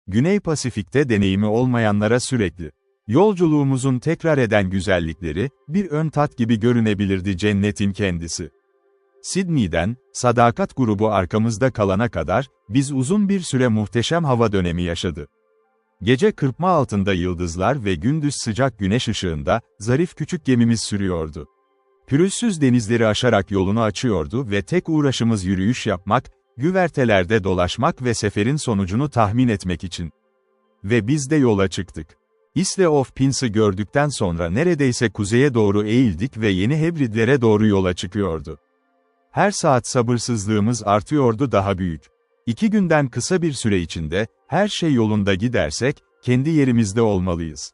Güney Pasifik'te deneyimi olmayanlara sürekli. Yolculuğumuzun tekrar eden güzellikleri, bir ön tat gibi görünebilirdi cennetin kendisi. Sydney'den, Sadakat grubu arkamızda kalana kadar, biz uzun bir süre muhteşem hava dönemi yaşadı. Gece kırpma altında yıldızlar ve gündüz sıcak güneş ışığında, zarif küçük gemimiz sürüyordu. Pürüzsüz denizleri aşarak yolunu açıyordu ve tek uğraşımız yürüyüş yapmak, güvertelerde dolaşmak ve seferin sonucunu tahmin etmek için. Ve biz de yola çıktık. Isle of Pins'ı gördükten sonra neredeyse kuzeye doğru eğildik ve Yeni Hebridlere doğru yola çıkıyordu. Her saat sabırsızlığımız artıyordu daha büyük. 2 günden kısa bir süre içinde, her şey yolunda gidersek, kendi yerimizde olmalıyız.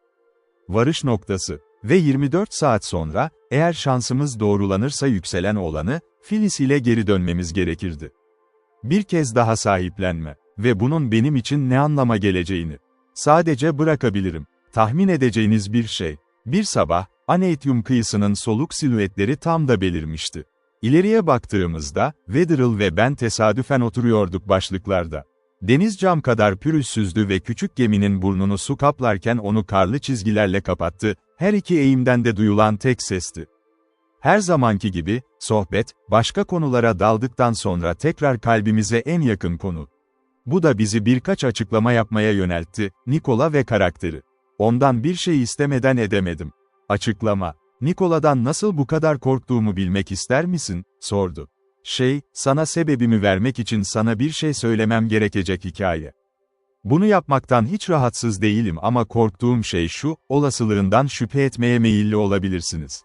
Varış noktası. Ve 24 saat sonra, eğer şansımız doğrulanırsa yükselen olanı, Phyllis ile geri dönmemiz gerekirdi. Bir kez daha sahiplenme. Ve bunun benim için ne anlama geleceğini sadece bırakabilirim. Tahmin edeceğiniz bir şey. Bir sabah, Aneityum kıyısının soluk silüetleri tam da belirmişti. İleriye baktığımızda, Wetherill ve ben tesadüfen oturuyorduk başlıklarda. Deniz cam kadar pürüzsüzdü ve küçük geminin burnunu su kaplarken onu karlı çizgilerle kapattı, her iki eğimden de duyulan tek sesti. Her zamanki gibi, sohbet, başka konulara daldıktan sonra tekrar kalbimize en yakın konu. Bu da bizi birkaç açıklama yapmaya yöneltti, Nikola ve karakteri. Ondan bir şey istemeden edemedim. Açıklama. Nikola'dan nasıl bu kadar korktuğumu bilmek ister misin? Sordu. Sana sebebimi vermek için sana bir şey söylemem gerekecek hikaye. Bunu yapmaktan hiç rahatsız değilim ama korktuğum şey şu, olasılığından şüphe etmeye meyilli olabilirsiniz.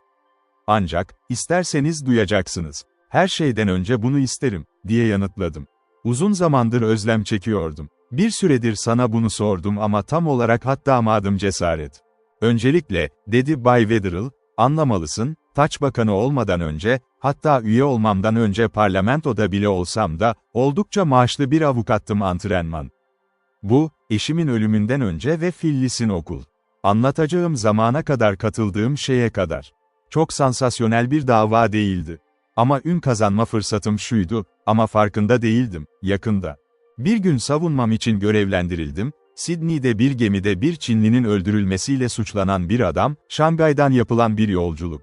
Ancak, isterseniz duyacaksınız. Her şeyden önce bunu isterim, diye yanıtladım. Uzun zamandır özlem çekiyordum. Bir süredir sana bunu sordum ama tam olarak damadım cesaret. Öncelikle, dedi Bay Wetherill, anlamalısın, Taç Bakanı olmadan önce, hatta üye olmamdan önce parlamentoda bile olsam da, oldukça maaşlı bir avukattım antrenman. Bu, eşimin ölümünden önce ve Phyllis'in okul. Anlatacağım zamana kadar katıldığım şeye kadar. Çok sansasyonel bir dava değildi. Ama ün kazanma fırsatım şuydu, ama farkında değildim, yakında. Bir gün savunmam için görevlendirildim, Sydney'de bir gemide bir Çinlinin öldürülmesiyle suçlanan bir adam, Şangay'dan yapılan bir yolculuk.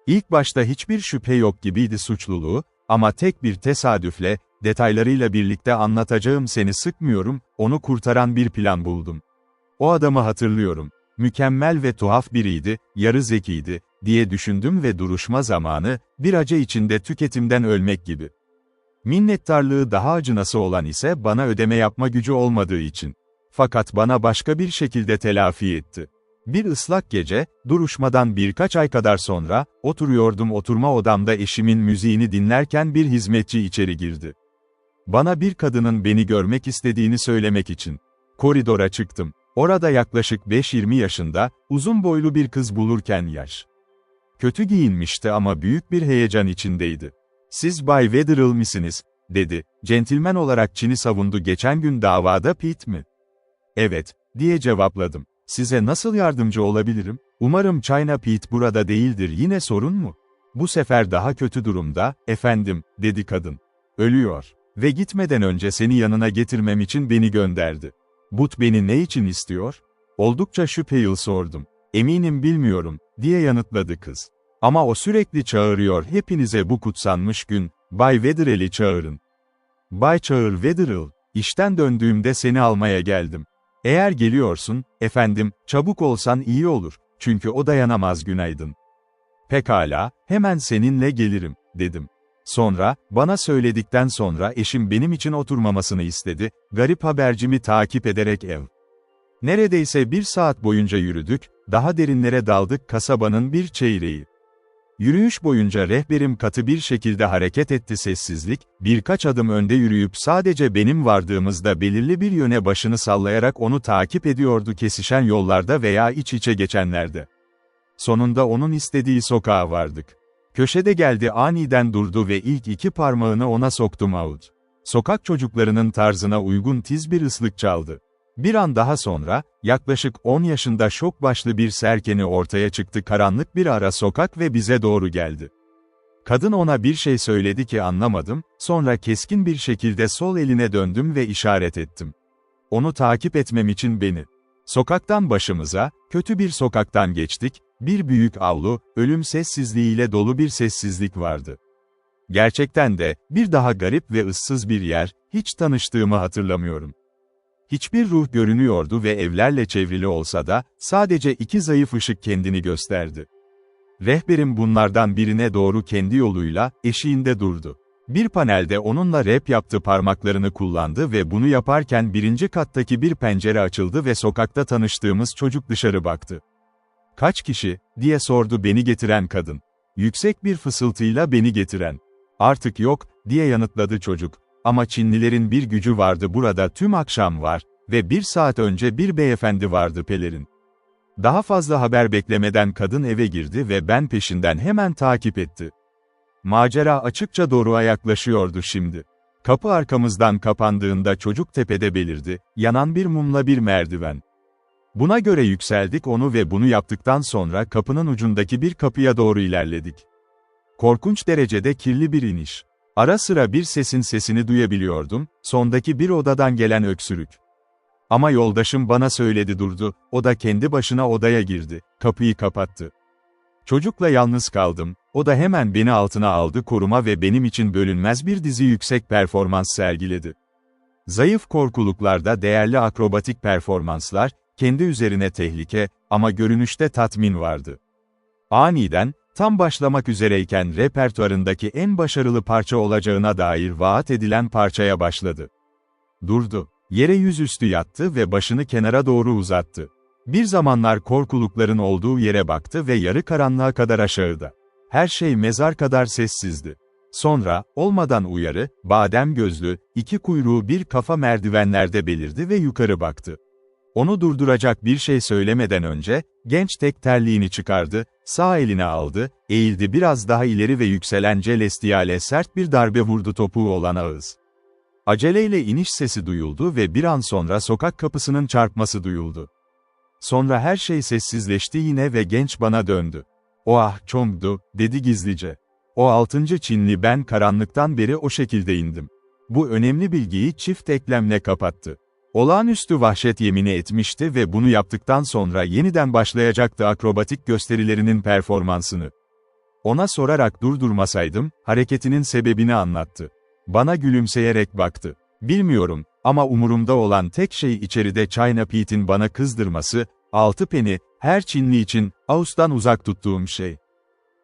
İlk başta hiçbir şüphe yok gibiydi suçluluğu, ama tek bir tesadüfle, detaylarıyla birlikte anlatacağım seni sıkmıyorum, onu kurtaran bir plan buldum. O adamı hatırlıyorum. Mükemmel ve tuhaf biriydi, yarı zekiydi, diye düşündüm ve duruşma zamanı, bir acı içinde tüketimden ölmek gibi. Minnettarlığı daha acınası olan ise bana ödeme yapma gücü olmadığı için. Fakat bana başka bir şekilde telafi etti. Bir ıslak gece, duruşmadan birkaç ay kadar sonra, oturuyordum oturma odamda eşimin müziğini dinlerken bir hizmetçi içeri girdi. Bana bir kadının beni görmek istediğini söylemek için. Koridora çıktım. Orada yaklaşık 5-20 yaşında, uzun boylu bir kız bulurken yaş. Kötü giyinmişti ama büyük bir heyecan içindeydi. "Siz Bay Wetherill misiniz?" dedi. Centilmen olarak Çin'i savundu geçen gün davada Pete mi? "Evet," diye cevapladım. "Size nasıl yardımcı olabilirim? Umarım China Pete burada değildir, yine sorun mu?" "Bu sefer daha kötü durumda, efendim," dedi kadın. "Ölüyor. Ve gitmeden önce seni yanına getirmem için beni gönderdi." "But beni ne için istiyor?" Oldukça şüpheli sordum. "Eminim bilmiyorum," diye yanıtladı kız. "Ama o sürekli çağırıyor, hepinize bu kutsanmış gün, Bay Wetherill'i çağırın." "Bay Çağır Wetherill, işten döndüğümde seni almaya geldim." "Eğer geliyorsun, efendim, çabuk olsan iyi olur, çünkü o dayanamaz günaydın." "Pekala, hemen seninle gelirim," dedim. Sonra, bana söyledikten sonra eşim benim için oturmamasını istedi, garip habercimi takip ederek ev. Neredeyse 1 saat boyunca yürüdük, daha derinlere daldık kasabanın bir çeyreği. Yürüyüş boyunca rehberim katı bir şekilde hareket etti sessizlik, birkaç adım önde yürüyüp sadece benim vardığımızda belirli bir yöne başını sallayarak onu takip ediyordu kesişen yollarda veya iç içe geçenlerde. Sonunda onun istediği sokağa vardık. Köşede geldi aniden durdu ve ilk 2 parmağını ona soktum out. Sokak çocuklarının tarzına uygun tiz bir ıslık çaldı. Bir an daha sonra, yaklaşık 10 yaşında şok başlı bir serkeni ortaya çıktı karanlık bir ara sokak ve bize doğru geldi. Kadın ona bir şey söyledi ki anlamadım, sonra keskin bir şekilde sol eline döndüm ve işaret ettim. Onu takip etmem için beni. Sokaktan başımıza, kötü bir sokaktan geçtik, bir büyük avlu, ölüm sessizliğiyle dolu bir sessizlik vardı. Gerçekten de, bir daha garip ve ıssız bir yer, hiç tanıştığımı hatırlamıyorum. Hiçbir ruh görünüyordu ve evlerle çevrili olsa da, sadece iki zayıf ışık kendini gösterdi. Rehberim bunlardan birine doğru kendi yoluyla, eşiğinde durdu. Bir panelde onunla rap yaptı, parmaklarını kullandı ve bunu yaparken birinci kattaki bir pencere açıldı ve sokakta tanıştığımız çocuk dışarı baktı. "Kaç kişi?" diye sordu beni getiren kadın. Yüksek bir fısıltıyla "Beni getiren." "Artık yok," diye yanıtladı çocuk. "Ama Çinlilerin bir gücü vardı burada, tüm akşam var ve 1 saat önce bir beyefendi vardı pelerin." Daha fazla haber beklemeden kadın eve girdi ve ben peşinden hemen takip etti. Macera açıkça doğruya yaklaşıyordu şimdi. Kapı arkamızdan kapandığında çocuk tepede belirdi, yanan bir mumla bir merdiven. Buna göre yükseldik onu ve bunu yaptıktan sonra kapının ucundaki bir kapıya doğru ilerledik. Korkunç derecede kirli bir iniş. Ara sıra bir sesin sesini duyabiliyordum, sondaki bir odadan gelen öksürük. Ama yoldaşım bana söyledi durdu, o da kendi başına odaya girdi, kapıyı kapattı. Çocukla yalnız kaldım, o da hemen beni altına aldı koruma ve benim için bölünmez bir dizi yüksek performans sergiledi. Zayıf korkuluklarda değerli akrobatik performanslar, kendi üzerine tehlike, ama görünüşte tatmin vardı. Aniden, tam başlamak üzereyken repertuarındaki en başarılı parça olacağına dair vaat edilen parçaya başladı. Durdu. Yere yüzüstü yattı ve başını kenara doğru uzattı. Bir zamanlar korkulukların olduğu yere baktı ve yarı karanlığa kadar aşağıda. Her şey mezar kadar sessizdi. Sonra, olmadan uyarı, badem gözlü, iki kuyruğu bir kafa merdivenlerde belirdi ve yukarı baktı. Onu durduracak bir şey söylemeden önce, genç tek terliğini çıkardı, sağ eline aldı, eğildi biraz daha ileri ve yükselen celestiyale sert bir darbe vurdu topuğu olan ağız. Aceleyle iniş sesi duyuldu ve bir an sonra sokak kapısının çarpması duyuldu. Sonra her şey sessizleşti yine ve genç bana döndü. "O Ah Chong'du," dedi gizlice. "O 6. Çinli, ben karanlıktan beri o şekilde indim." Bu önemli bilgiyi çift eklemle kapattı. Olağanüstü vahşet yemini etmişti ve bunu yaptıktan sonra yeniden başlayacaktı akrobatik gösterilerinin performansını. Ona sorarak durdurmasaydım, hareketinin sebebini anlattı. Bana gülümseyerek baktı. "Bilmiyorum, ama umurumda olan tek şey içeride China Pete'in bana kızdırması, 6 peni, her Çinli için, ağustan uzak tuttuğum şey.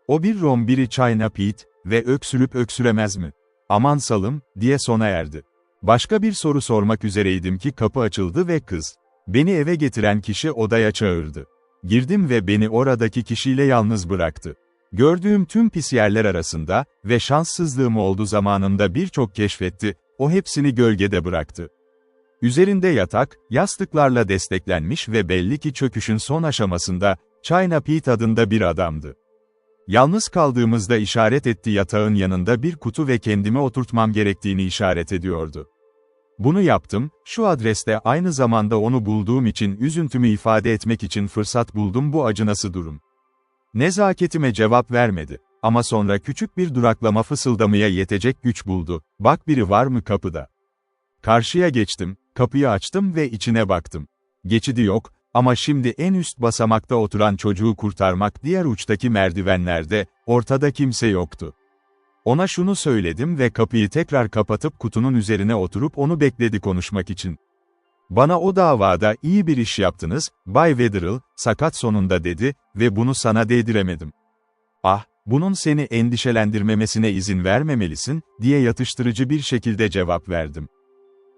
O bir rom biri China Pete, ve öksürüp öksüremez mi? Aman salım," diye sona erdi. Başka bir soru sormak üzereydim ki kapı açıldı ve kız, beni eve getiren kişi odaya çağırdı. Girdim ve beni oradaki kişiyle yalnız bıraktı. Gördüğüm tüm pis yerler arasında ve şanssızlığım oldu zamanında birçok keşfetti, o hepsini gölgede bıraktı. Üzerinde yatak, yastıklarla desteklenmiş ve belli ki çöküşün son aşamasında, China Pete adında bir adamdı. Yalnız kaldığımızda işaret etti, yatağın yanında bir kutu ve kendime oturtmam gerektiğini işaret ediyordu. Bunu yaptım, şu adreste, aynı zamanda onu bulduğum için üzüntümü ifade etmek için fırsat buldum. Bu acınası durum. Nezaketime cevap vermedi. Ama sonra küçük bir duraklama fısıldamaya yetecek güç buldu. "Bak, biri var mı kapıda?" Karşıya geçtim, kapıyı açtım ve içine baktım. Geçidi yok, ama şimdi en üst basamakta oturan çocuğu kurtarmak diğer uçtaki merdivenlerde, ortada kimse yoktu. Ona şunu söyledim ve kapıyı tekrar kapatıp kutunun üzerine oturup onu bekledi konuşmak için. "Bana o davada iyi bir iş yaptınız, Bay Wetherell, sakat sonunda," dedi ve "bunu sana değdiremedim." "Ah, bunun seni endişelendirmemesine izin vermemelisin," diye yatıştırıcı bir şekilde cevap verdim.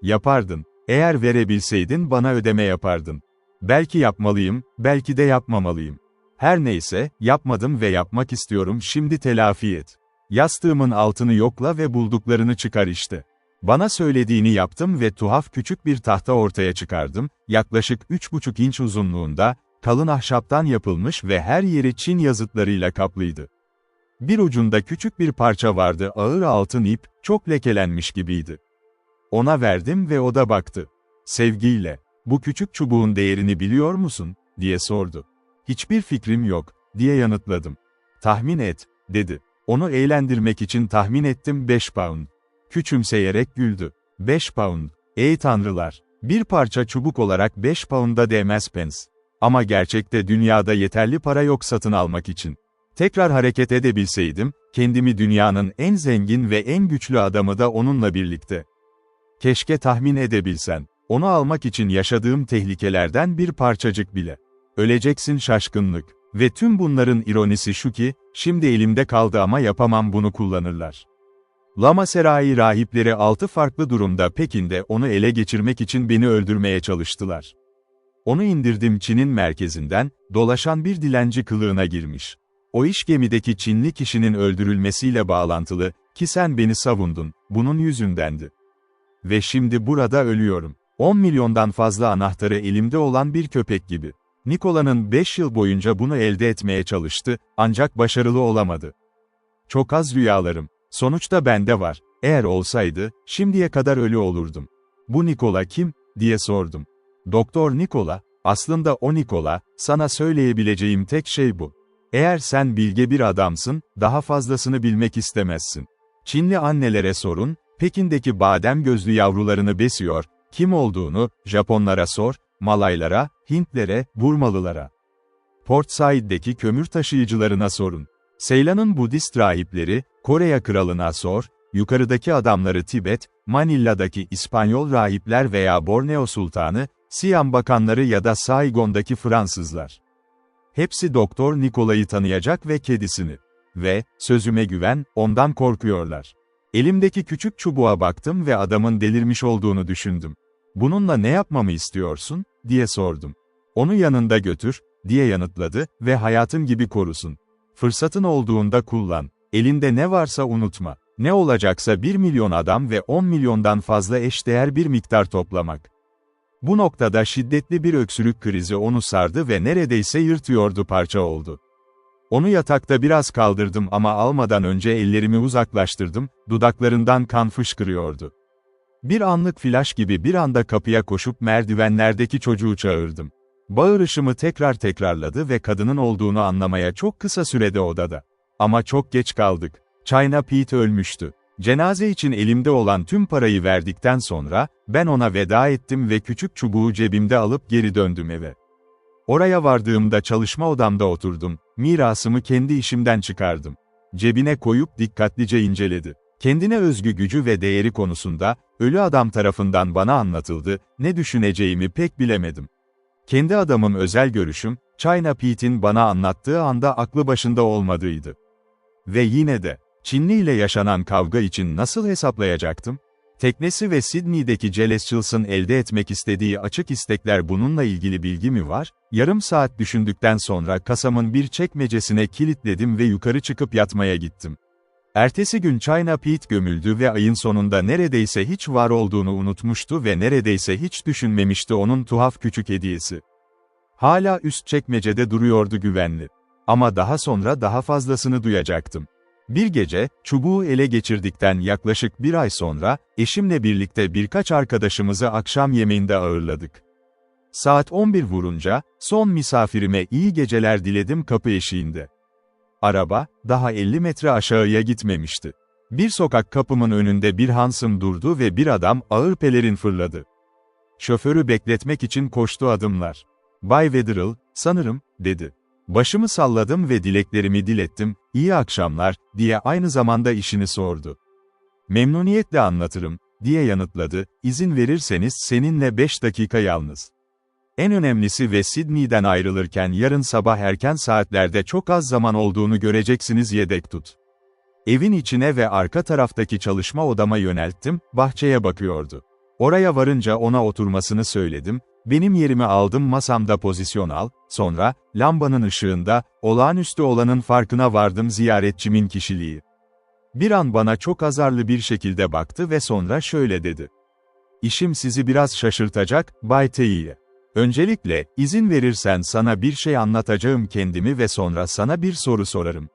"Yapardın. Eğer verebilseydin bana ödeme yapardın." "Belki yapmalıyım, belki de yapmamalıyım. Her neyse, yapmadım ve yapmak istiyorum, şimdi telafi et. Yastığımın altını yokla ve bulduklarını çıkar işte." Bana söylediğini yaptım ve tuhaf küçük bir tahta ortaya çıkardım, yaklaşık 3,5 inç uzunluğunda, kalın ahşaptan yapılmış ve her yeri Çin yazıtlarıyla kaplıydı. Bir ucunda küçük bir parça vardı, ağır altın ip, çok lekelenmiş gibiydi. Ona verdim ve o da baktı. "Sevgiyle, bu küçük çubuğun değerini biliyor musun?" diye sordu. "Hiçbir fikrim yok," diye yanıtladım. "Tahmin et," dedi. Onu eğlendirmek için tahmin ettim, 5 pound. Küçümseyerek güldü. 5 pound. Ey tanrılar! Bir parça çubuk olarak 5 pound'a değmez pence. Ama gerçekte dünyada yeterli para yok satın almak için. Tekrar hareket edebilseydim, kendimi dünyanın en zengin ve en güçlü adamı da onunla birlikte. Keşke tahmin edebilsen. Onu almak için yaşadığım tehlikelerden bir parçacık bile. Öleceksin şaşkınlık. Ve tüm bunların ironisi şu ki, şimdi elimde kaldı ama yapamam bunu kullanırlar. Lama Serai rahipleri 6 farklı durumda Pekin'de onu ele geçirmek için beni öldürmeye çalıştılar. Onu indirdim Çin'in merkezinden, dolaşan bir dilenci kılığına girmiş. O iş gemideki Çinli kişinin öldürülmesiyle bağlantılı, ki sen beni savundun, bunun yüzündendi. Ve şimdi burada ölüyorum. 10 milyondan fazla anahtarı elimde olan bir köpek gibi. Nikola'nın 5 yıl boyunca bunu elde etmeye çalıştı, ancak başarılı olamadı. Çok az rüyalarım. Sonuçta bende var. Eğer olsaydı, şimdiye kadar ölü olurdum. Bu Nikola kim, diye sordum. Doktor Nikola, aslında o Nikola, sana söyleyebileceğim tek şey bu. Eğer sen bilge bir adamsın, daha fazlasını bilmek istemezsin. Çinli annelere sorun, Pekin'deki badem gözlü yavrularını besiyor, kim olduğunu, Japonlara sor, Malaylara, Hintlere, Burmalılara. Port Said'deki kömür taşıyıcılarına sorun. Seylan'ın Budist rahipleri, Kore kralına sor, yukarıdaki adamları Tibet, Manila'daki İspanyol rahipler veya Borneo sultanı, Siam bakanları ya da Saigon'daki Fransızlar. Hepsi Doktor Nikola'yı tanıyacak ve kedisini. Ve, sözüme güven, ondan korkuyorlar. Elimdeki küçük çubuğa baktım ve adamın delirmiş olduğunu düşündüm. Bununla ne yapmamı istiyorsun, diye sordum. Onu yanında götür, diye yanıtladı ve hayatın gibi korusun. Fırsatın olduğunda kullan. Elinde ne varsa unutma. Ne olacaksa 1 milyon adam ve 10 milyondan fazla eşdeğer bir miktar toplamak. Bu noktada şiddetli bir öksürük krizi onu sardı ve neredeyse yırtıyordu parça oldu. Onu yatakta biraz kaldırdım ama almadan önce ellerimi uzaklaştırdım, dudaklarından kan fışkırıyordu. Bir anlık flash gibi bir anda kapıya koşup merdivenlerdeki çocuğu çağırdım. Bağırışımı tekrarladı ve kadının olduğunu anlamaya çok kısa sürede odada. Ama çok geç kaldık. China Pete ölmüştü. Cenaze için elimde olan tüm parayı verdikten sonra, ben ona veda ettim ve küçük çubuğu cebimde alıp geri döndüm eve. Oraya vardığımda çalışma odamda oturdum, mirasımı kendi işimden çıkardım. Cebine koyup dikkatlice inceledi. Kendine özgü gücü ve değeri konusunda, ölü adam tarafından bana anlatıldı, ne düşüneceğimi pek bilemedim. Kendi adamım özel görüşüm, China Pete'in bana anlattığı anda aklı başında olmadığıydı. Ve yine de, Çinli ile yaşanan kavga için nasıl hesaplayacaktım? Teknesi ve Sydney'deki Celestials'ın elde etmek istediği açık istekler bununla ilgili bilgi mi var? Yarım saat düşündükten sonra kasamın bir çekmecesine kilitledim ve yukarı çıkıp yatmaya gittim. Ertesi gün China Pete gömüldü ve ayın sonunda neredeyse hiç var olduğunu unutmuştu ve neredeyse hiç düşünmemişti onun tuhaf küçük hediyesi. Hala üst çekmecede duruyordu güvenli. Ama daha sonra daha fazlasını duyacaktım. Bir gece, çubuğu ele geçirdikten yaklaşık bir ay sonra, eşimle birlikte birkaç arkadaşımızı akşam yemeğinde ağırladık. Saat 11 vurunca, son misafirime iyi geceler diledim kapı eşiğinde. Araba, daha 50 metre aşağıya gitmemişti. Bir sokak kapımın önünde bir Hans'ım durdu ve bir adam ağır pelerin fırladı. Şoförü bekletmek için koştu adımlar. "Bay Wetherell, sanırım," dedi. Başımı salladım ve dileklerimi dilettim, "İyi akşamlar," diye aynı zamanda işini sordu. "Memnuniyetle anlatırım," diye yanıtladı, "İzin verirseniz seninle 5 dakika yalnız. En önemlisi ve Sydney'den ayrılırken yarın sabah erken saatlerde çok az zaman olduğunu göreceksiniz yedek tut." Evin içine ve arka taraftaki çalışma odama yönelttim, bahçeye bakıyordu. Oraya varınca ona oturmasını söyledim, benim yerimi aldım masamda pozisyon al, sonra, lambanın ışığında, olağanüstü olanın farkına vardım ziyaretçimin kişiliği. Bir an bana çok azarlı bir şekilde baktı ve sonra şöyle dedi. "İşim sizi biraz şaşırtacak, Bay Teiye. Öncelikle, izin verirsen sana bir şey anlatacağım kendimi ve sonra sana bir soru sorarım.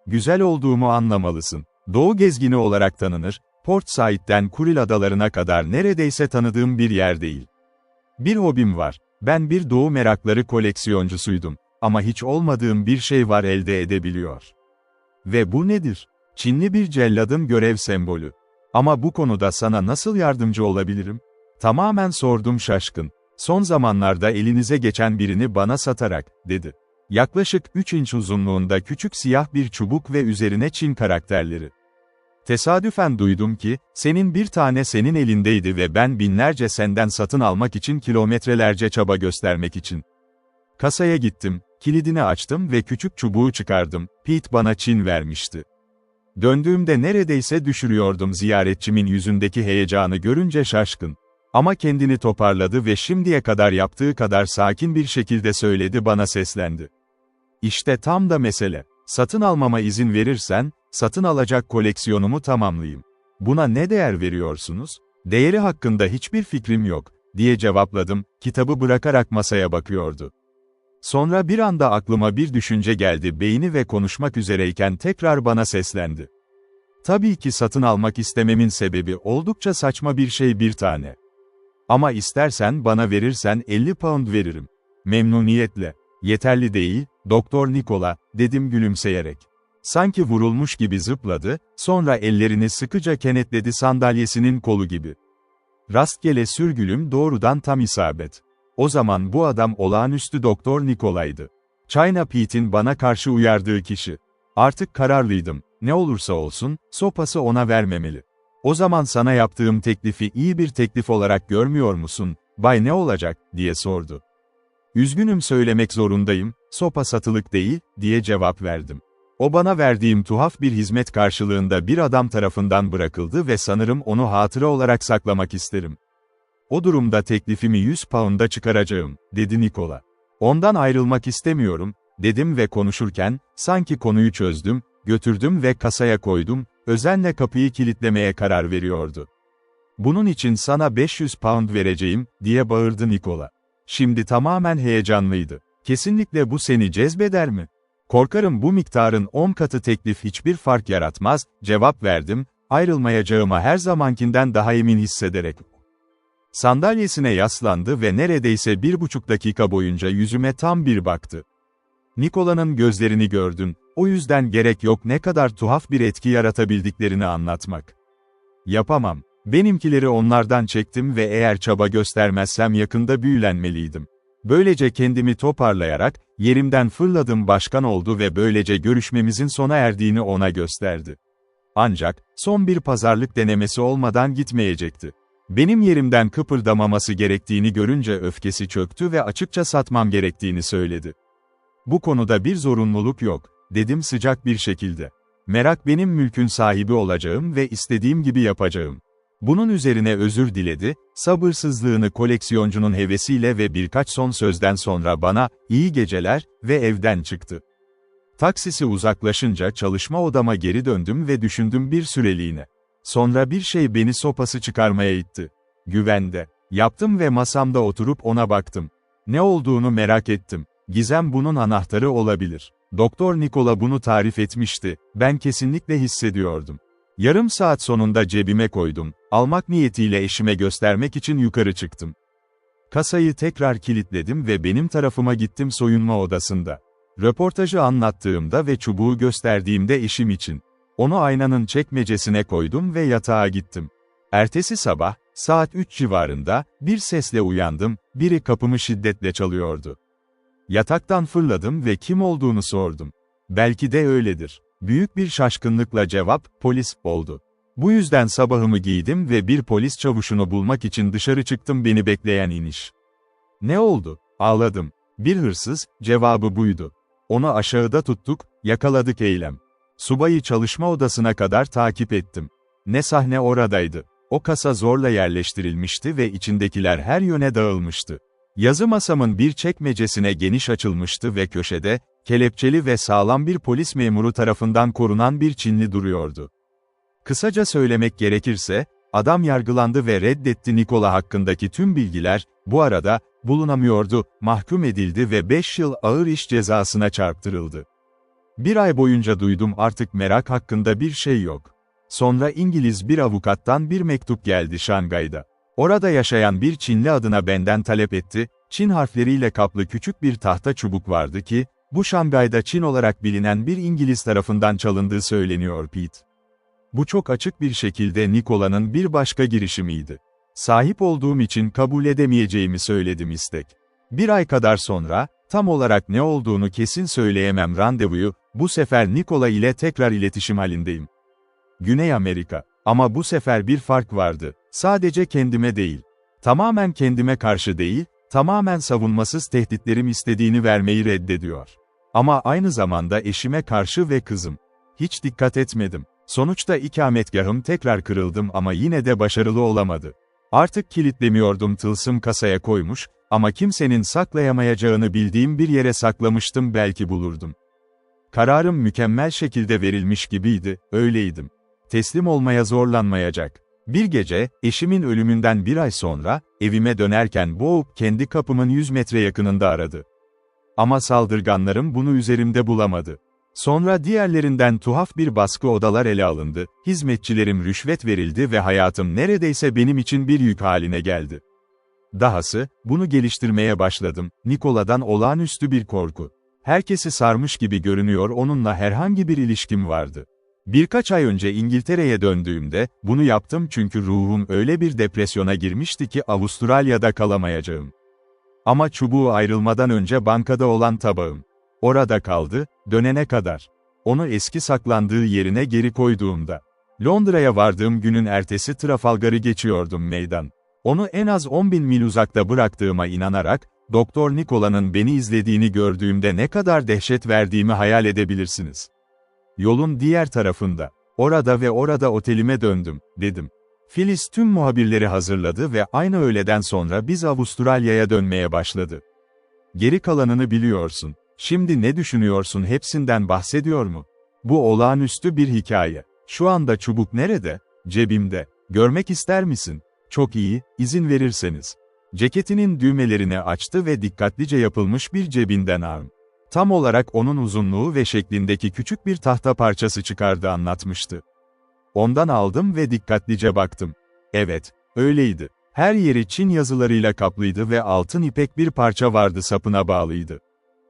Güzel olduğumu anlamalısın. Doğu gezgini olarak tanınır, Port Said'den Kuril adalarına kadar neredeyse tanıdığım bir yer değil. Bir hobim var, ben bir doğu merakları koleksiyoncusuydum, ama hiç olmadığım bir şey var elde edebiliyor. Ve bu nedir? Çinli bir celladın görev sembolü. Ama bu konuda sana nasıl yardımcı olabilirim? Tamamen sordum şaşkın. Son zamanlarda elinize geçen birini bana satarak, dedi. Yaklaşık 3 inç uzunluğunda küçük siyah bir çubuk ve üzerine Çin karakterleri. Tesadüfen duydum ki, senin bir tane senin elindeydi ve ben binlerce senden satın almak için kilometrelerce çaba göstermek için. Kasaya gittim, kilidini açtım ve küçük çubuğu çıkardım, Pete bana Çin vermişti. Döndüğümde neredeyse düşürüyordum ziyaretçimin yüzündeki heyecanı görünce şaşkın. Ama kendini toparladı ve şimdiye kadar yaptığı kadar sakin bir şekilde söyledi bana seslendi. İşte tam da mesele. Satın almama izin verirsen, satın alacak koleksiyonumu tamamlayayım. Buna ne değer veriyorsunuz? Değeri hakkında hiçbir fikrim yok, diye cevapladım, kitabı bırakarak masaya bakıyordu. Sonra bir anda aklıma bir düşünce geldi beyni ve konuşmak üzereyken tekrar bana seslendi. Tabii ki satın almak istememin sebebi oldukça saçma bir şey bir tane. Ama istersen bana verirsen 50 pound veririm. Memnuniyetle. Yeterli değil, Doktor Nikola, dedim gülümseyerek. Sanki vurulmuş gibi zıpladı, sonra ellerini sıkıca kenetledi sandalyesinin kolu gibi. Rastgele sürgülüm doğrudan tam isabet. O zaman bu adam olağanüstü Doktor Nikola'ydı. China Pete'in bana karşı uyardığı kişi. Artık kararlıydım, ne olursa olsun, sopası ona vermemeli. O zaman sana yaptığım teklifi iyi bir teklif olarak görmüyor musun, bay ne olacak, diye sordu. Üzgünüm söylemek zorundayım, sopa satılık değil, diye cevap verdim. O bana verdiğim tuhaf bir hizmet karşılığında bir adam tarafından bırakıldı ve sanırım onu hatıra olarak saklamak isterim. O durumda teklifimi 100 pound'a çıkaracağım, dedi Nikola. Ondan ayrılmak istemiyorum, dedim ve konuşurken, sanki konuyu çözdüm, götürdüm ve kasaya koydum, özenle kapıyı kilitlemeye karar veriyordu. Bunun için sana 500 pound vereceğim, diye bağırdı Nikola. Şimdi tamamen heyecanlıydı. Kesinlikle bu seni cezbeder mi? Korkarım bu miktarın 10 katı teklif hiçbir fark yaratmaz, cevap verdim, ayrılmayacağıma her zamankinden daha emin hissederek. Sandalyesine yaslandı ve neredeyse 1,5 dakika boyunca yüzüme tam bir baktı. Nikola'nın gözlerini gördün, o yüzden gerek yok ne kadar tuhaf bir etki yaratabildiklerini anlatmak. Yapamam. Benimkileri onlardan çektim ve eğer çaba göstermezsem yakında büyülenmeliydim. Böylece kendimi toparlayarak, yerimden fırladım başkan oldu ve böylece görüşmemizin sona erdiğini ona gösterdi. Ancak, son bir pazarlık denemesi olmadan gitmeyecekti. Benim yerimden kıpırdamaması gerektiğini görünce öfkesi çöktü ve açıkça satmam gerektiğini söyledi. Bu konuda bir zorunluluk yok, dedim sıcak bir şekilde. Merak benim mülkün sahibi olacağım ve istediğim gibi yapacağım. Bunun üzerine özür diledi, sabırsızlığını koleksiyoncunun hevesiyle ve birkaç son sözden sonra bana, iyi geceler, ve evden çıktı. Taksisi uzaklaşınca çalışma odama geri döndüm ve düşündüm bir süreliğine. Sonra bir şey beni sopası çıkarmaya itti. Güvende. Yaptım ve masamda oturup ona baktım. Ne olduğunu merak ettim. Gizem bunun anahtarı olabilir. Doktor Nikola bunu tarif etmişti, ben kesinlikle hissediyordum. Yarım saat sonunda cebime koydum, almak niyetiyle eşime göstermek için yukarı çıktım. Kasayı tekrar kilitledim ve benim tarafıma gittim soyunma odasında. Röportajı anlattığımda ve çubuğu gösterdiğimde eşim için. Onu aynanın çekmecesine koydum ve yatağa gittim. Ertesi sabah, saat 3 civarında, bir sesle uyandım, biri kapımı şiddetle çalıyordu. Yataktan fırladım ve kim olduğunu sordum. Belki de öyledir. Büyük bir şaşkınlıkla cevap, polis, oldu. Bu yüzden sabahımı giydim ve bir polis çavuşunu bulmak için dışarı çıktım beni bekleyen iniş. Ne oldu? Ağladım. Bir hırsız, cevabı buydu. Onu aşağıda tuttuk, yakaladık eylem. Subayı çalışma odasına kadar takip ettim. Ne sahne oradaydı. O kasa zorla yerleştirilmişti ve içindekiler her yöne dağılmıştı. Yazı masamın bir çekmecesine geniş açılmıştı ve köşede, kelepçeli ve sağlam bir polis memuru tarafından korunan bir Çinli duruyordu. Kısaca söylemek gerekirse, adam yargılandı ve reddetti Nikola hakkındaki tüm bilgiler, bu arada, bulunamıyordu, mahkum edildi ve 5 yıl ağır iş cezasına çarptırıldı. Bir ay boyunca duydum artık merak hakkında bir şey yok. Sonra İngiliz bir avukattan bir mektup geldi Şangay'da. Orada yaşayan bir Çinli adına benden talep etti, Çin harfleriyle kaplı küçük bir tahta çubuk vardı ki, bu Şangay'da Çin olarak bilinen bir İngiliz tarafından çalındığı söyleniyor Pete. Bu çok açık bir şekilde Nikola'nın bir başka girişimiydi. Sahip olduğum için kabul edemeyeceğimi söyledim istek. Bir ay kadar sonra, tam olarak ne olduğunu kesin söyleyemem randevuyu, bu sefer Nikola ile tekrar iletişim halindeyim. Güney Amerika. Ama bu sefer bir fark vardı. Sadece kendime değil. Tamamen kendime karşı değil, tamamen savunmasız tehditlerim istediğini vermeyi reddediyor. Ama aynı zamanda eşime karşı ve kızım. Hiç dikkat etmedim. Sonuçta ikametgahım tekrar kırıldım ama yine de başarılı olamadı. Artık kilitlemiyordum, tılsım kasaya koymuş ama kimsenin saklayamayacağını bildiğim bir yere saklamıştım, belki bulurdum. Kararım mükemmel şekilde verilmiş gibiydi, öyleydim. Teslim olmaya zorlanmayacak. Bir gece, eşimin ölümünden bir ay sonra, evime dönerken boğup kendi kapımın 100 metre yakınında aradı. Ama saldırganlarım bunu üzerimde bulamadı. Sonra diğerlerinden tuhaf bir baskı odalar ele alındı, hizmetçilerim rüşvet verildi ve hayatım neredeyse benim için bir yük haline geldi. Dahası, bunu geliştirmeye başladım, Nikola'dan olağanüstü bir korku. Herkesi sarmış gibi görünüyor, onunla herhangi bir ilişkim vardı. Birkaç ay önce İngiltere'ye döndüğümde, bunu yaptım çünkü ruhum öyle bir depresyona girmişti ki Avustralya'da kalamayacağım. Ama çubuğu ayrılmadan önce bankada olan tabağım. Orada kaldı, dönene kadar. Onu eski saklandığı yerine geri koyduğumda. Londra'ya vardığım günün ertesi Trafalgar'ı geçiyordum meydan. Onu en az 10.000 mil uzakta bıraktığıma inanarak, Doktor Nikola'nın beni izlediğini gördüğümde ne kadar dehşet verdiğimi hayal edebilirsiniz. Yolun diğer tarafında, orada otelime döndüm, dedim. Phyllis tüm muhabirleri hazırladı ve aynı öğleden sonra biz Avustralya'ya dönmeye başladı. Geri kalanını biliyorsun. Şimdi ne düşünüyorsun, hepsinden bahsediyor mu? Bu olağanüstü bir hikaye. Şu anda çubuk nerede? Cebimde. Görmek ister misin? Çok iyi, izin verirseniz. Ceketinin düğmelerini açtı ve dikkatlice yapılmış bir cebinden ağım. Tam olarak onun uzunluğu ve şeklindeki küçük bir tahta parçası çıkardı, anlatmıştı. Ondan aldım ve dikkatlice baktım. Evet, öyleydi. Her yeri Çin yazılarıyla kaplıydı ve altın ipek bir parça vardı, sapına bağlıydı.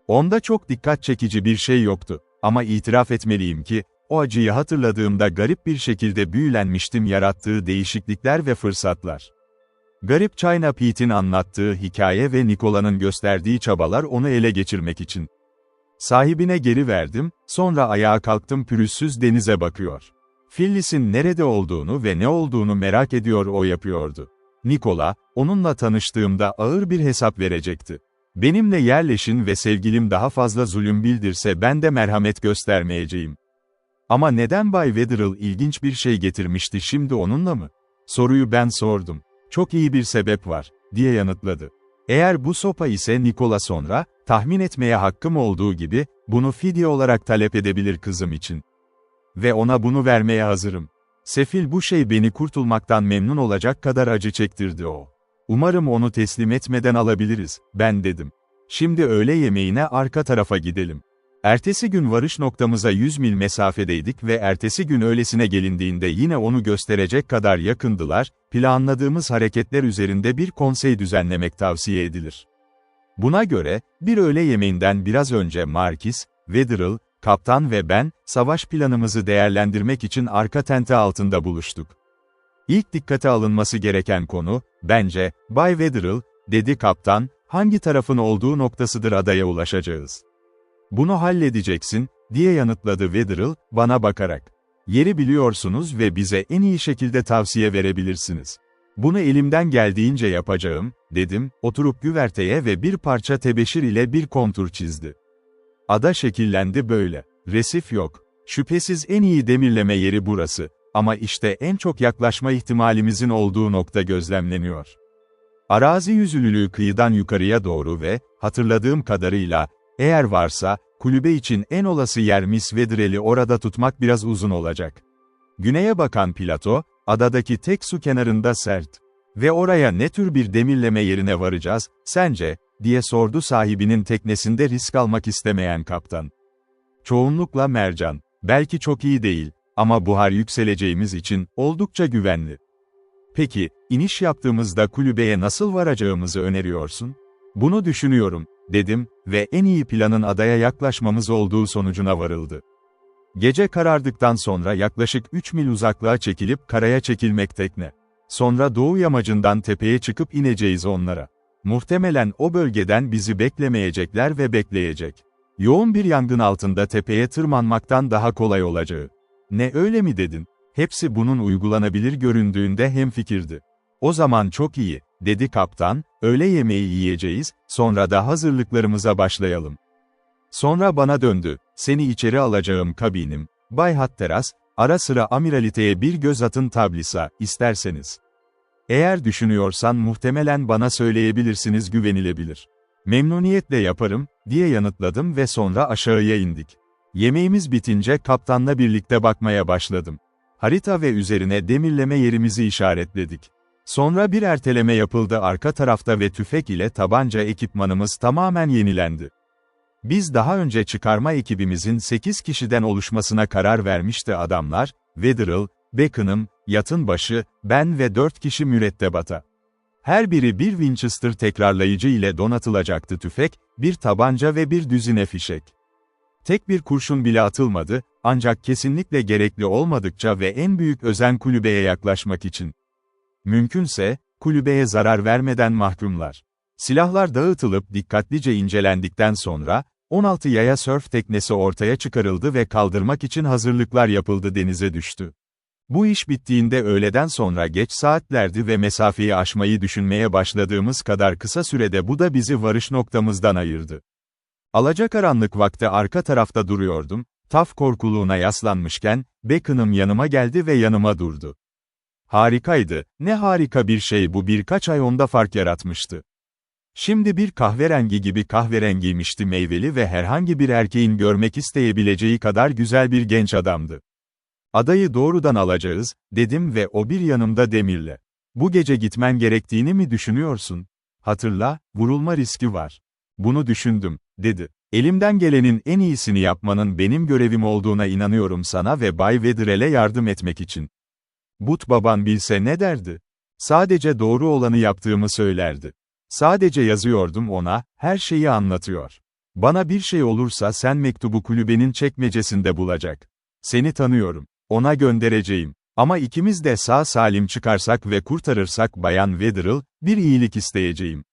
Onda çok dikkat çekici bir şey yoktu. Ama itiraf etmeliyim ki, o acıyı hatırladığımda garip bir şekilde büyülenmiştim, yarattığı değişiklikler ve fırsatlar. Garip China Pete'in anlattığı hikaye ve Nikola'nın gösterdiği çabalar onu ele geçirmek için. Sahibine geri verdim, sonra ayağa kalktım, pürüzsüz denize bakıyor. Phyllis'in nerede olduğunu ve ne olduğunu merak ediyor, o yapıyordu. Nikola, onunla tanıştığımda ağır bir hesap verecekti. Benimle yerleşin ve sevgilim daha fazla zulüm bildirse ben de merhamet göstermeyeceğim. Ama neden Bay Wetherell ilginç bir şey getirmişti şimdi onunla mı? Soruyu ben sordum. Çok iyi bir sebep var, diye yanıtladı. Eğer bu sopa ise Nikola, sonra, tahmin etmeye hakkım olduğu gibi, bunu fidye olarak talep edebilir kızım için. Ve ona bunu vermeye hazırım. Sefil, bu şey beni kurtulmaktan memnun olacak kadar acı çektirdi o. Umarım onu teslim etmeden alabiliriz, ben dedim. Şimdi öğle yemeğine arka tarafa gidelim. Ertesi gün varış noktamıza 100 mil mesafedeydik ve ertesi gün öğlesine gelindiğinde yine onu gösterecek kadar yakındılar, planladığımız hareketler üzerinde bir konsey düzenlemek tavsiye edilir. Buna göre, bir öğle yemeğinden biraz önce Marquis, Wetherell, kaptan ve ben, savaş planımızı değerlendirmek için arka tente altında buluştuk. İlk dikkate alınması gereken konu, bence, Bay Wetherell, dedi kaptan, hangi tarafın olduğu noktasıdır adaya ulaşacağız. Bunu halledeceksin, diye yanıtladı Wetherell, bana bakarak. Yeri biliyorsunuz ve bize en iyi şekilde tavsiye verebilirsiniz. Bunu elimden geldiğince yapacağım, dedim, oturup güverteye ve bir parça tebeşir ile bir kontur çizdi. Ada şekillendi böyle. Resif yok. Şüphesiz en iyi demirleme yeri burası. Ama işte en çok yaklaşma ihtimalimizin olduğu nokta gözlemleniyor. Arazi yüzülülüğü kıyıdan yukarıya doğru ve, hatırladığım kadarıyla, eğer varsa, kulübe için en olası yer Miss Wetherell'i orada tutmak biraz uzun olacak. Güneye bakan plato, adadaki tek su kenarında sert. Ve oraya ne tür bir demirleme yerine varacağız, sence, diye sordu sahibinin teknesinde risk almak istemeyen kaptan. Çoğunlukla mercan. Belki çok iyi değil, ama buhar yükseleceğimiz için, oldukça güvenli. Peki, iniş yaptığımızda kulübeye nasıl varacağımızı öneriyorsun? Bunu düşünüyorum, dedim ve en iyi planın adaya yaklaşmamız olduğu sonucuna varıldı. Gece karardıktan sonra yaklaşık 3 mil uzaklığa çekilip karaya çekilmek tekne. Sonra doğu yamacından tepeye çıkıp ineceğiz onlara. Muhtemelen o bölgeden bizi beklemeyecekler ve bekleyecek. Yoğun bir yangın altında tepeye tırmanmaktan daha kolay olacağı. Ne öyle mi dedin? Hepsi bunun uygulanabilir göründüğünde hemfikirdi. O zaman çok iyi, dedi kaptan, öğle yemeği yiyeceğiz, sonra da hazırlıklarımıza başlayalım. Sonra bana döndü, seni içeri alacağım kabinim, Bay Hatteras, ara sıra amiraliteye bir göz atın tablisa, isterseniz. Eğer düşünüyorsan muhtemelen bana söyleyebilirsiniz güvenilebilir. Memnuniyetle yaparım, diye yanıtladım ve sonra aşağıya indik. Yemeğimiz bitince kaptanla birlikte bakmaya başladım. Harita ve üzerine demirleme yerimizi işaretledik. Sonra bir erteleme yapıldı arka tarafta ve tüfek ile tabanca ekipmanımız tamamen yenilendi. Biz daha önce çıkarma ekibimizin 8 kişiden oluşmasına karar vermişti adamlar, Wetherill, Beckenham, Yatınbaşı, ben ve 4 kişi mürettebata. Her biri bir Winchester tekrarlayıcı ile donatılacaktı tüfek, bir tabanca ve bir düzine fişek. Tek bir kurşun bile atılmadı, ancak kesinlikle gerekli olmadıkça ve en büyük özen kulübeye yaklaşmak için. Mümkünse, kulübeye zarar vermeden mahkumlar. Silahlar dağıtılıp dikkatlice incelendikten sonra, 16 yaya sörf teknesi ortaya çıkarıldı ve kaldırmak için hazırlıklar yapıldı denize düştü. Bu iş bittiğinde öğleden sonra geç saatlerdi ve mesafeyi aşmayı düşünmeye başladığımız kadar kısa sürede bu da bizi varış noktamızdan ayırdı. Alacakaranlık vakti arka tarafta duruyordum, taf korkuluğuna yaslanmışken, Beckenham yanıma geldi ve yanıma durdu. Harikaydı, ne harika bir şey bu birkaç ay onda fark yaratmıştı. Şimdi bir kahverengi gibi kahverengiymişti meyveli ve herhangi bir erkeğin görmek isteyebileceği kadar güzel bir genç adamdı. Adayı doğrudan alacağız, dedim ve o bir yanımda Demir'le. Bu gece gitmen gerektiğini mi düşünüyorsun? Hatırla, vurulma riski var. Bunu düşündüm, dedi. Elimden gelenin en iyisini yapmanın benim görevim olduğuna inanıyorum sana ve Bay Wetherell'e yardım etmek için. But baban bilse ne derdi? Sadece doğru olanı yaptığımı söylerdi. Sadece yazıyordum ona, her şeyi anlatıyor. Bana bir şey olursa sen mektubu kulübenin çekmecesinde bulacak. Seni tanıyorum. Ona göndereceğim. Ama ikimiz de sağ salim çıkarsak ve kurtarırsak Bayan Wetherill, bir iyilik isteyeceğim.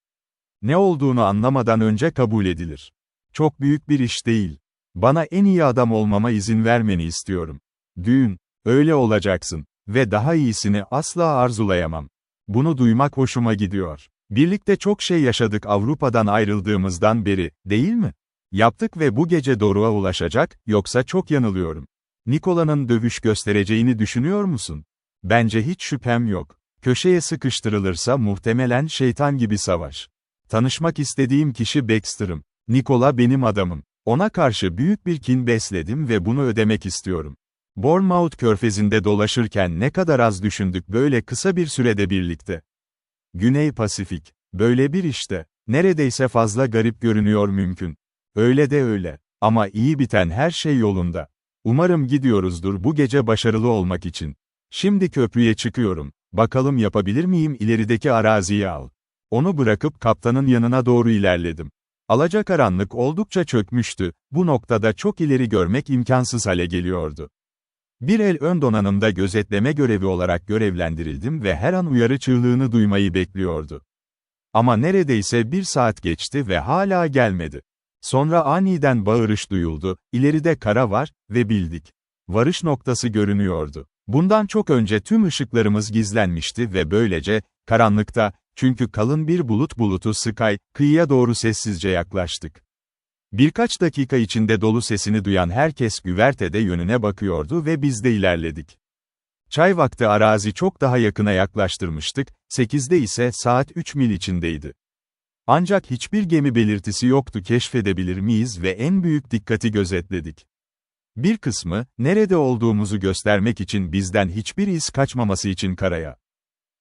Ne olduğunu anlamadan önce kabul edilir. Çok büyük bir iş değil. Bana en iyi adam olmama izin vermeni istiyorum. Düğün, öyle olacaksın. Ve daha iyisini asla arzulayamam. Bunu duymak hoşuma gidiyor. Birlikte çok şey yaşadık Avrupa'dan ayrıldığımızdan beri, değil mi? Yaptık ve bu gece Doruk'a ulaşacak, yoksa çok yanılıyorum. Nikola'nın dövüş göstereceğini düşünüyor musun? Bence hiç şüphem yok. Köşeye sıkıştırılırsa muhtemelen şeytan gibi savaş. Tanışmak istediğim kişi Baxter'ım. Nikola benim adamım. Ona karşı büyük bir kin besledim ve bunu ödemek istiyorum. Bournemouth körfezinde dolaşırken ne kadar az düşündük böyle kısa bir sürede birlikte. Güney Pasifik. Böyle bir işte. Neredeyse fazla garip görünüyor mümkün. Öyle de öyle. Ama iyi biten her şey yolunda. Umarım gidiyoruzdur bu gece başarılı olmak için. Şimdi köprüye çıkıyorum. Bakalım yapabilir miyim ilerideki araziyi al. Onu bırakıp kaptanın yanına doğru ilerledim. Alacakaranlık oldukça çökmüştü, bu noktada çok ileri görmek imkansız hale geliyordu. Bir el ön donanımda gözetleme görevi olarak görevlendirildim ve her an uyarı çığlığını duymayı bekliyordu. Ama neredeyse 1 saat geçti ve hala gelmedi. Sonra aniden bağırış duyuldu, ileride kara var, ve bildik. Varış noktası görünüyordu. Bundan çok önce tüm ışıklarımız gizlenmişti ve böylece, karanlıkta, çünkü kalın bir bulut bulutu Sky, kıyıya doğru sessizce yaklaştık. Birkaç dakika içinde dolu sesini duyan herkes güvertede yönüne bakıyordu ve biz de ilerledik. Çay vakti arazi çok daha yakına yaklaştırmıştık, 8'de ise saat 3 mil içindeydi. Ancak hiçbir gemi belirtisi yoktu keşfedebilir miyiz ve en büyük dikkati gözetledik. Bir kısmı, nerede olduğumuzu göstermek için bizden hiçbir iz kaçmaması için karaya.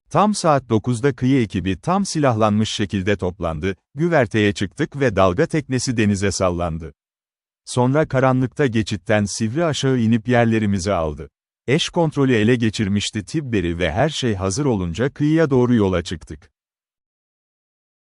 Tam saat 9'da kıyı ekibi tam silahlanmış şekilde toplandı, güverteye çıktık ve dalga teknesi denize sallandı. Sonra karanlıkta geçitten sivri aşağı inip yerlerimizi aldı. Eş kontrolü ele geçirmişti Tibber'i ve her şey hazır olunca kıyıya doğru yola çıktık.